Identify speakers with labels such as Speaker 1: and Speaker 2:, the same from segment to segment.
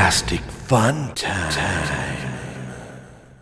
Speaker 1: Egotastic FunTime.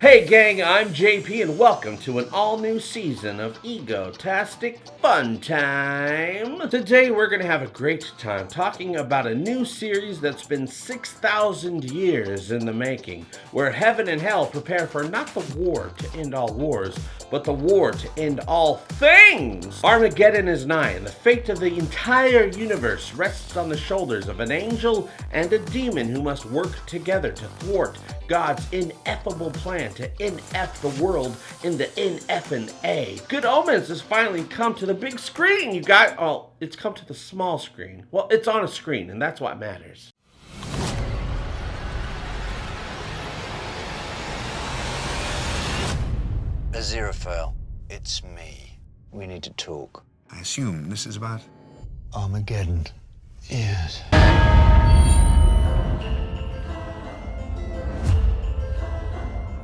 Speaker 2: Hey gang, I'm JP and welcome to an all-new season of Egotastic FunTime. Today we're going to have a great time talking about a new series that's been 6,000 years in the making, where heaven and hell prepare for not the war to end all wars, but the war to end all things! Armageddon is nigh, and the fate of the entire universe rests on the shoulders of an angel and a demon who must work together to thwart God's ineffable plan to NF the world in the NF&A. Good Omens has finally come to the big screen, you guys. Oh, it's come to the small screen. Well, it's on a screen, and that's what matters.
Speaker 3: Aziraphale, it's me. We need to talk.
Speaker 4: I assume this is about
Speaker 3: Armageddon. Yes.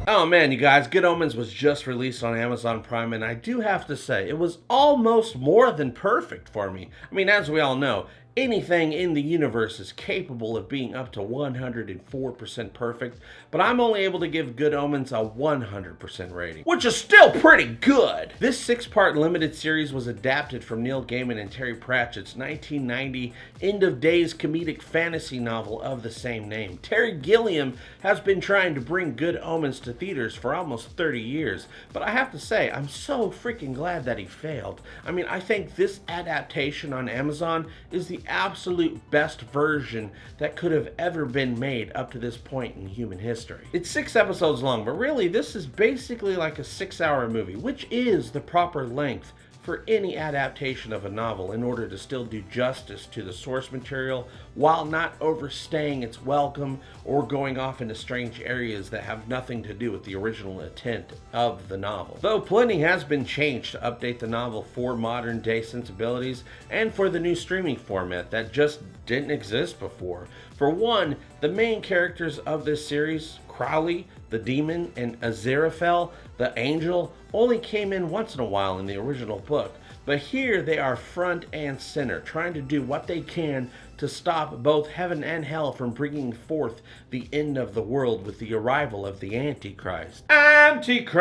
Speaker 2: Oh man, you guys, Good Omens was just released on Amazon Prime, and I do have to say, it was almost more than perfect for me. I mean, as we all know, anything in the universe is capable of being up to 104% perfect, but I'm only able to give Good Omens a 100% rating, which is still pretty good. This 6-part limited series was adapted from Neil Gaiman and Terry Pratchett's 1990 end-of-days comedic fantasy novel of the same name. Terry Gilliam has been trying to bring Good Omens to theaters for almost 30 years, but I have to say, I'm so freaking glad that he failed. I mean, I think this adaptation on Amazon is the absolute best version that could have ever been made up to this point in human history. It's 6 episodes long, but really this is basically like a 6-hour movie, which is the proper length for any adaptation of a novel in order to still do justice to the source material while not overstaying its welcome or going off into strange areas that have nothing to do with the original intent of the novel. Though plenty has been changed to update the novel for modern day sensibilities and for the new streaming format that just didn't exist before. For one, the main characters of this series, Crowley, the demon, and Aziraphale, the angel, only came in once in a while in the original book, but here they are front and center, trying to do what they can to stop both heaven and hell from bringing forth the end of the world with the arrival of the Antichrist. Antichrist!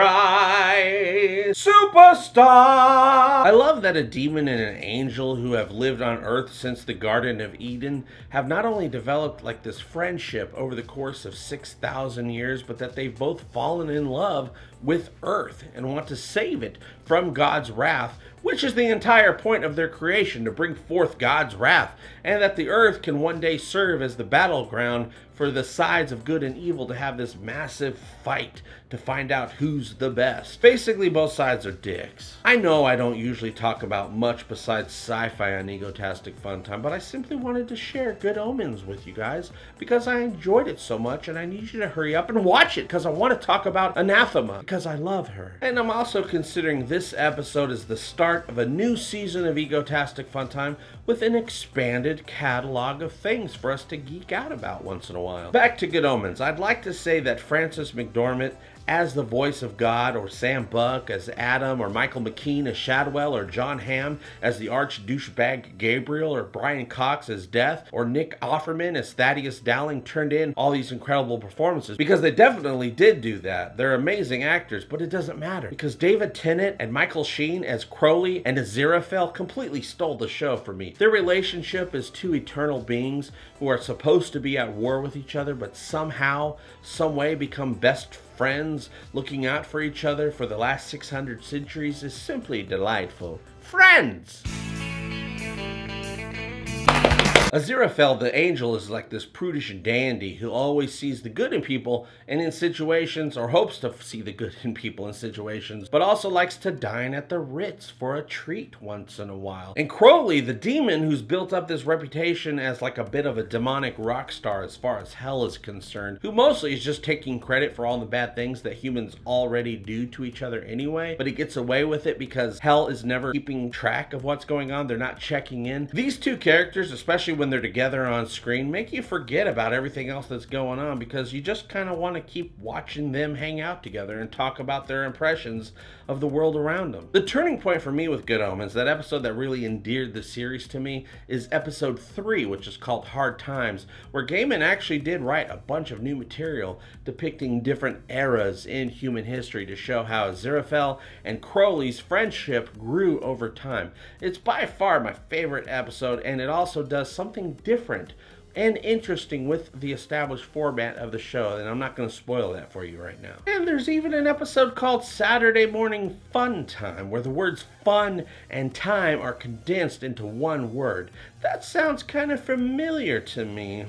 Speaker 2: Superstar! I love that a demon and an angel who have lived on Earth since the Garden of Eden have not only developed like this friendship over the course of 6,000 years, but that they've both fallen in love with Earth and want to save it from God's wrath, which is the entire point of their creation, to bring forth God's wrath, and that the Earth can one day serve as the battleground for the sides of good and evil to have this massive fight to find out who's the best. Basically, both sides are dicks. I know I don't usually talk about much besides sci-fi on Egotastic FunTime, but I simply wanted to share Good Omens with you guys because I enjoyed it so much, and I need you to hurry up and watch it because I want to talk about Anathema because I love her. And I'm also considering this episode as the start of a new season of Egotastic FunTime with an expanded catalog of things for us to geek out about once in a while. Back to Good Omens. I'd like to say that Frances McDormand as the voice of God, or Sam Buck as Adam, or Michael McKean as Shadwell, or John Hamm as the arch douchebag Gabriel, or Brian Cox as Death, or Nick Offerman as Thaddeus Dowling turned in all these incredible performances, because they definitely did do that. They're amazing actors, but it doesn't matter because David Tennant and Michael Sheen as Crowley and Aziraphale completely stole the show for me. Their relationship as two eternal beings who are supposed to be at war with each other, but somehow, some way become best friends, looking out for each other for the last 600 centuries is simply delightful. Friends! Aziraphale the angel is like this prudish dandy who always sees the good in people and in situations, or hopes to see the good in people in situations, but also likes to dine at the Ritz for a treat once in a while. And Crowley, the demon who's built up this reputation as like a bit of a demonic rock star as far as hell is concerned, who mostly is just taking credit for all the bad things that humans already do to each other anyway, but he gets away with it because hell is never keeping track of what's going on. They're not checking in. These two characters, especially when when they're together on screen make you forget about everything else that's going on, because you just kind of want to keep watching them hang out together and talk about their impressions of the world around them. The turning point for me with Good Omens, that episode that really endeared the series to me, is episode 3, which is called Hard Times, where Gaiman actually did write a bunch of new material depicting different eras in human history to show how Aziraphale and Crowley's friendship grew over time. It's by far my favorite episode, and it also does something different and interesting with the established format of the show, and I'm not going to spoil that for you right now. And there's even an episode called Saturday Morning Fun Time, where the words fun and time are condensed into one word. That sounds kind of familiar to me.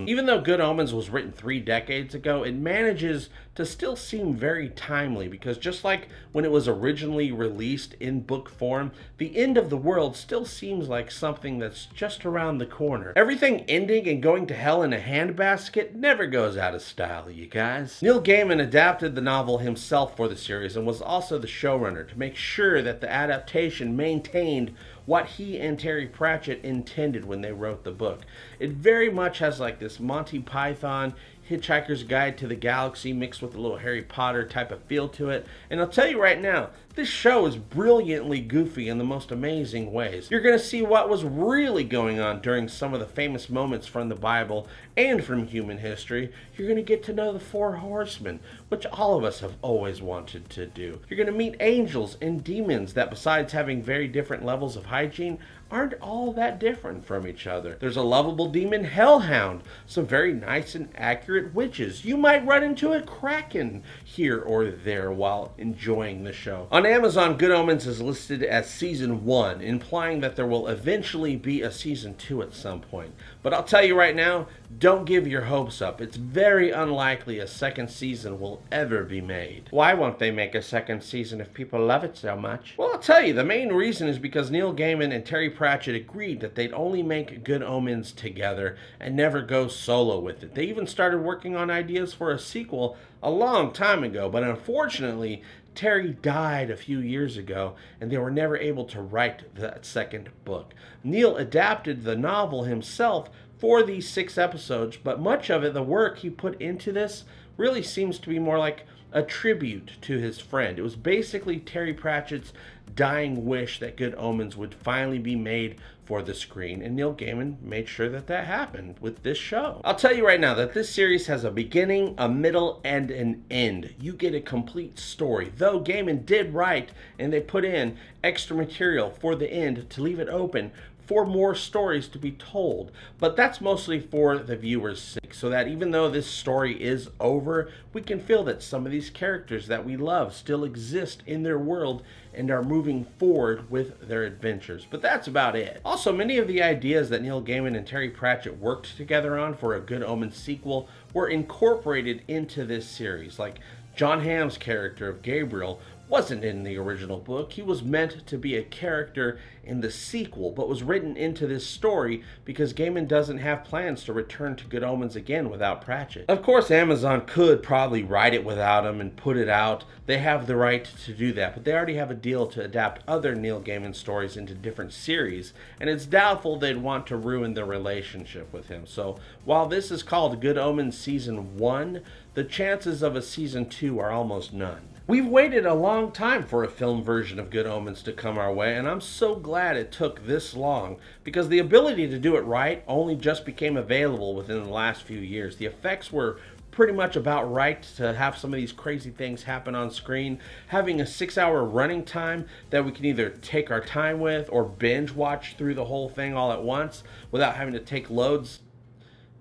Speaker 2: Even though Good Omens was written 3 decades ago, it manages to still seem very timely, because just like when it was originally released in book form, the end of the world still seems like something that's just around the corner. Everything ending and going to hell in a handbasket never goes out of style, you guys. Neil Gaiman adapted the novel himself for the series and was also the showrunner to make sure that the adaptation maintained what he and Terry Pratchett intended when they wrote the book. It very much has like this Monty Python, Hitchhiker's Guide to the Galaxy mixed with a little Harry Potter type of feel to it. And I'll tell you right now, this show is brilliantly goofy in the most amazing ways. You're going to see what was really going on during some of the famous moments from the Bible and from human history. You're going to get to know the 4 horsemen, which all of us have always wanted to do. You're going to meet angels and demons that, besides having very different levels of hygiene, aren't all that different from each other. There's a lovable demon hellhound, some very nice and accurate witches. You might run into a kraken here or there while enjoying the show. On Amazon, Good Omens is listed as season 1, implying that there will eventually be a season 2 at some point. But I'll tell you right now, don't give your hopes up. It's very unlikely a second season will ever be made. Why won't they make a second season if people love it so much? Well, I'll tell you, the main reason is because Neil Gaiman and Terry Pratchett agreed that they'd only make Good Omens together and never go solo with it. They even started working on ideas for a sequel a long time ago, but unfortunately, Terry died a few years ago, and they were never able to write that second book. Neil adapted the novel himself for these 6 episodes, but much of it, the work he put into this, really seems to be more like a tribute to his friend. It was basically Terry Pratchett's dying wish that Good Omens would finally be made for the screen, and Neil Gaiman made sure that that happened with this show. I'll tell you right now that this series has a beginning, a middle, and an end. You get a complete story, though Gaiman did write and they put in extra material for the end to leave it open for more stories to be told. But that's mostly for the viewer's sake, so that even though this story is over, we can feel that some of these characters that we love still exist in their world and are moving forward with their adventures. But that's about it. Also, many of the ideas that Neil Gaiman and Terry Pratchett worked together on for a Good Omens sequel were incorporated into this series. Like John Hamm's character of Gabriel wasn't in the original book. He was meant to be a character in the sequel, but was written into this story because Gaiman doesn't have plans to return to Good Omens again without Pratchett. Of course, Amazon could probably write it without him and put it out. They have the right to do that, but they already have a deal to adapt other Neil Gaiman stories into different series, and it's doubtful they'd want to ruin the relationship with him. So while this is called Good Omens Season 1, the chances of a Season 2 are almost none. We've waited a long time for a film version of Good Omens to come our way, and I'm so glad it took this long, because the ability to do it right only just became available within the last few years. The effects were pretty much about right to have some of these crazy things happen on screen. Having a 6-hour running time that we can either take our time with or binge watch through the whole thing all at once without having to take loads,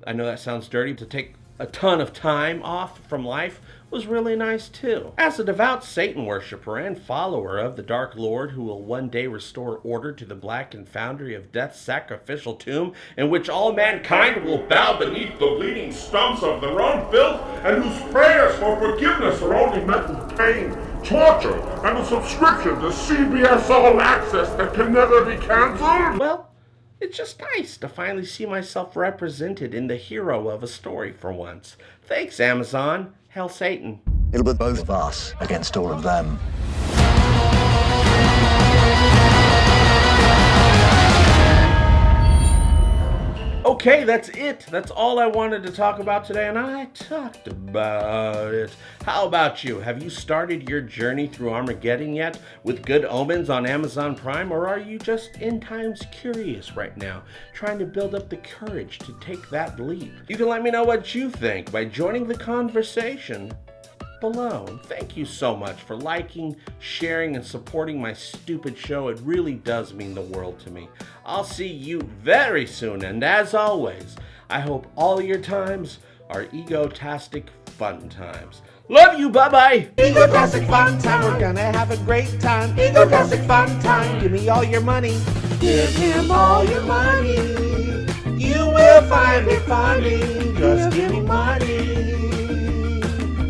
Speaker 2: I know that sounds dirty, to take a ton of time off from life was really nice too. As a devout Satan worshiper and follower of the Dark Lord who will one day restore order to the blackened foundry of Death's sacrificial tomb, in which all mankind will bow beneath the bleeding stumps of their own filth, and whose prayers for forgiveness are only met with pain, torture, and a subscription to CBS All Access that can never be cancelled. Well, it's just nice to finally see myself represented in the hero of a story for once. Thanks, Amazon. Hell Satan.
Speaker 1: It'll be both of us against all of them.
Speaker 2: Okay, that's it. That's all I wanted to talk about today, and I talked about it. How about you? Have you started your journey through Armageddon yet with Good Omens on Amazon Prime, or are you just in times curious right now, trying to build up the courage to take that leap? You can let me know what you think by joining the conversation below. And thank you so much for liking, sharing, and supporting my stupid show. It really does mean the world to me. I'll see you very soon, and as always, I hope all your times are egotastic fun times. Love you, bye-bye!
Speaker 4: Egotastic fun time, we're gonna have a great time. Egotastic fun time, give me all your money. Give him all your money. You will find it funny. Just give me money.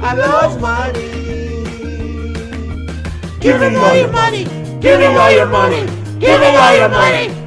Speaker 4: I love money. Give me all your money. Give me all your money. Give me all your money.